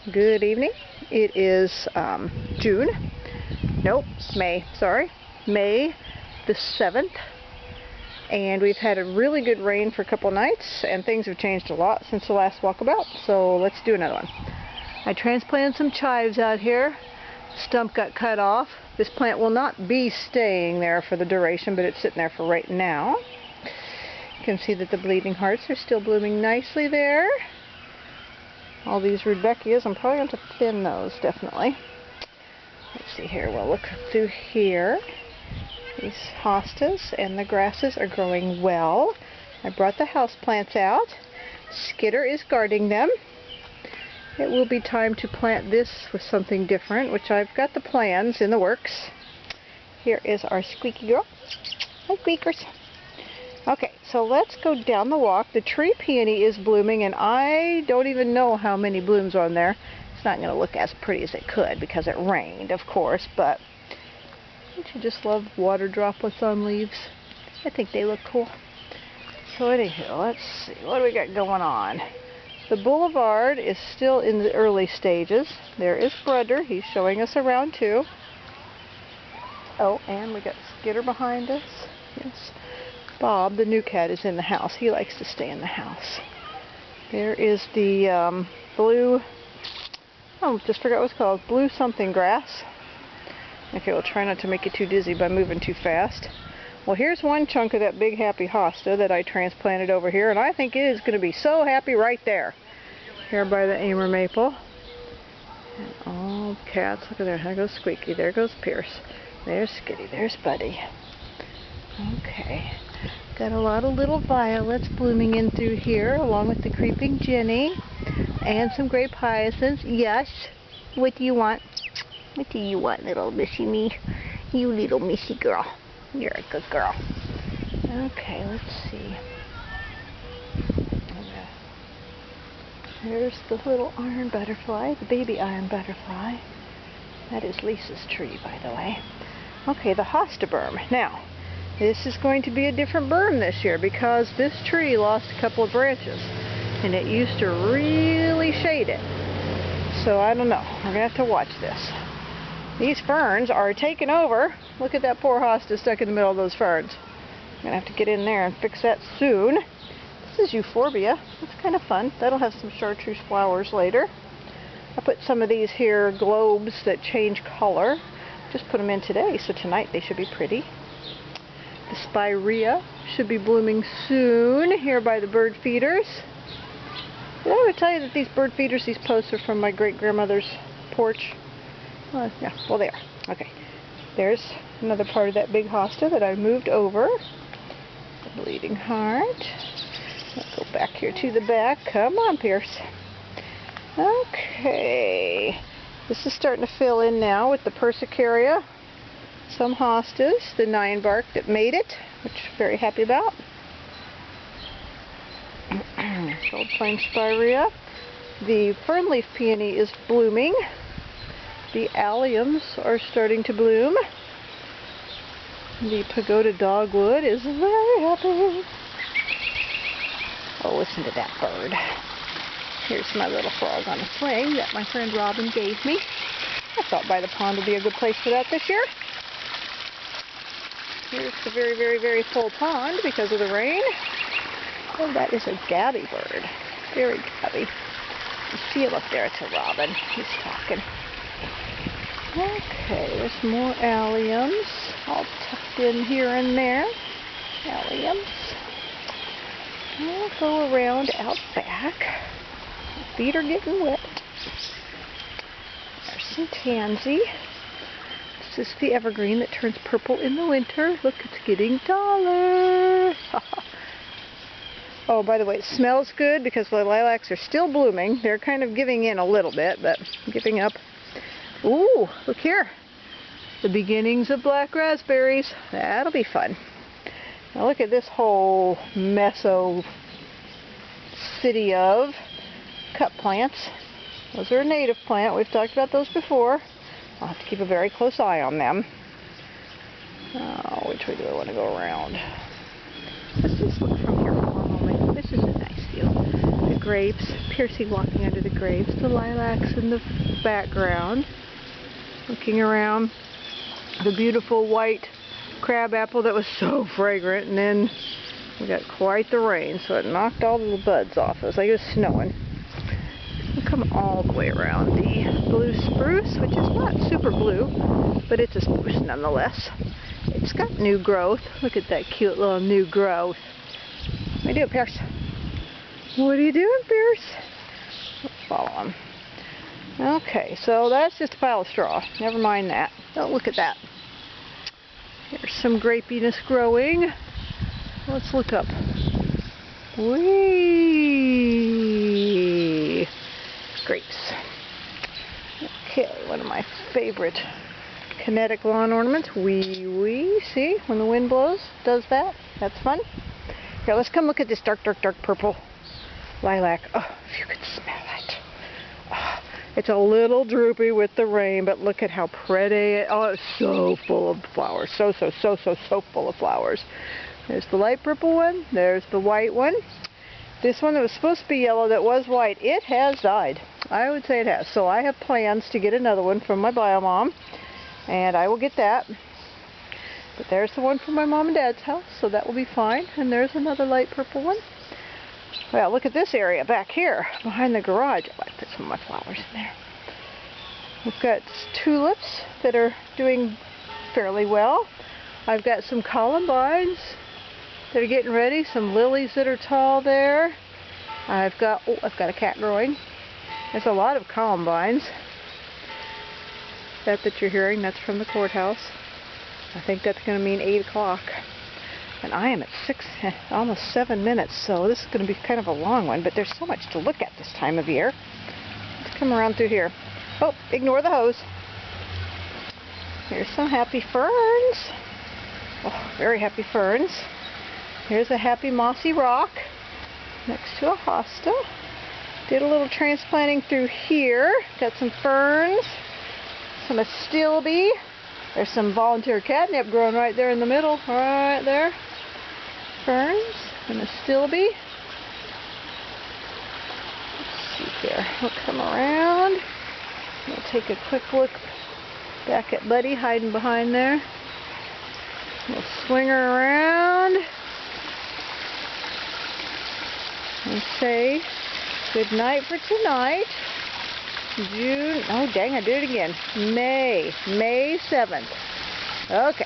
Good evening. It is May, sorry, May the 7th, and we've had a really good rain for a couple nights, and things have changed a lot since the last walkabout, so let's do another one. I transplanted some chives out here. Stump got cut off. This plant will not be staying there for the duration, but it's sitting there for right now. You can see that the bleeding hearts are still blooming nicely there. All these rudbeckias, I'm probably going to thin those, definitely. Let's see here, we'll look through here. These hostas and the grasses are growing well. I brought the house plants out. Skitter is guarding them. It will be time to plant this with something different, which I've got the plans in the works. Here is our squeaky girl. Hi, squeakers. Okay, so let's go down the walk. The tree peony is blooming, and I don't even know how many blooms are on there. It's not going to look as pretty as it could because it rained, of course, but don't you just love water droplets on leaves? I think they look cool. So anywho, let's see. What do we got going on? The boulevard is still in the early stages. There is Brudder. He's showing us around too. Oh, and we got Skitter behind us. Yes. Bob, the new cat, is in the house. He likes to stay in the house. There is the blue, just forgot what it's called, blue something grass. Okay, we'll try not to make you too dizzy by moving too fast. Well, here's one chunk of that big happy hosta that I transplanted over here, and I think it is going to be so happy right there. Here by the Amer maple. And all cats, look at there. There goes Squeaky. There goes Pierce. There's Skitty. There's Buddy. Okay. Got a lot of little violets blooming in through here, along with the creeping Jenny. And some grape hyacinths. Yes. What do you want? What do you want, little missy me? You little missy girl. You're a good girl. Okay, let's see. There's the little iron butterfly, the baby iron butterfly. That is Lisa's tree, by the way. Okay, the hosta berm. Now, this is going to be a different berm this year because this tree lost a couple of branches, and it used to really shade it. So I don't know. We're going to have to watch this. These ferns are taking over. Look at that poor hosta stuck in the middle of those ferns. I'm going to have to get in there and fix that soon. This is euphorbia. It's kind of fun. That'll have some chartreuse flowers later. I put some of these here globes that change color. Just put them in today, so tonight they should be pretty. The spirea should be blooming soon here by the bird feeders. Did I ever tell you that these bird feeders, these posts are from my great-grandmother's porch? Yeah, well, they are. Okay. There's another part of that big hosta that I moved over. The bleeding heart. Let's go back here to the back. Come on, Pierce. Okay. This is starting to fill in now with the persicaria. Some hostas, the 9-bark that made it, which I'm very happy about. Gold flame spirea. The fernleaf peony is blooming. The alliums are starting to bloom. The pagoda dogwood is very happy. Oh, listen to that bird. Here's my little frog on a swing that my friend Robin gave me. I thought by the pond would be a good place for that this year. Here's the very, very, very full pond because of the rain. Oh, that is a gabby bird. Very gabby. You see him up there to Robin. He's talking. Okay, there's more alliums. All tucked in here and there. Alliums. We'll go around out back. My feet are getting wet. There's some tansy. This is the evergreen that turns purple in the winter. Look, it's getting taller. Oh, by the way, it smells good because the lilacs are still blooming. They're kind of giving in a little bit, but giving up. Ooh, look here. The beginnings of black raspberries. That'll be fun. Now look at this whole meso city of cut plants. Those are a native plant. We've talked about those before. I'll have to keep a very close eye on them. Oh, which way do I want to go around? Let's just look from here for a moment. This is a nice view. The grapes, Piercy walking under the the grapes, the lilacs in the background. Looking around the beautiful white crabapple that was so fragrant, and then we got quite the rain, so it knocked all the buds off. It was like it was snowing. We'll come all the way around the blue spruce, which is not super blue, but it's a spruce nonetheless. It's got new growth. Look at that cute little new growth. What are you doing, Pierce? What are you doing, Pierce? Let's follow him. Okay, so that's just a pile of straw. Never mind that. Oh, look at that. There's some grapiness growing. Let's look up. Whee! Grapes. Okay, one of my favorite kinetic lawn ornaments. Wee. See, when the wind blows, does that. That's fun. Here, let's come look at this dark purple lilac. Oh, if you could smell it. Oh, it's a little droopy with the rain, but look at how pretty. Oh, it's so full of flowers. So full of flowers. There's the light purple one. There's the white one. This one that was supposed to be yellow that was white, it has died. I would say it has. So I have plans to get another one from my bio mom, and I will get that. But there's the one from my mom and dad's house, so that will be fine. And there's another light purple one. Well, look at this area back here behind the garage. I might put some of my flowers in there. We've got tulips that are doing fairly well. I've got some columbines that are getting ready, some lilies that are tall there. I've got a cat growing. There's a lot of columbines. That you're hearing, that's from the courthouse. I think that's going to mean 8 o'clock. And I am at almost 7 minutes, so this is going to be kind of a long one, but there's so much to look at this time of year. Let's come around through here. Oh, ignore the hose. Here's some happy ferns. Oh, very happy ferns. Here's a happy mossy rock next to a hosta. Did a little transplanting through here. Got some ferns, some astilbe. There's some volunteer catnip growing right there in the middle, right there. Ferns and astilbe. Let's see here. We'll come around. We'll take a quick look back at Buddy hiding behind there. We'll swing her around and say good night for tonight. June, oh dang, I did it again. May 7th. Okay.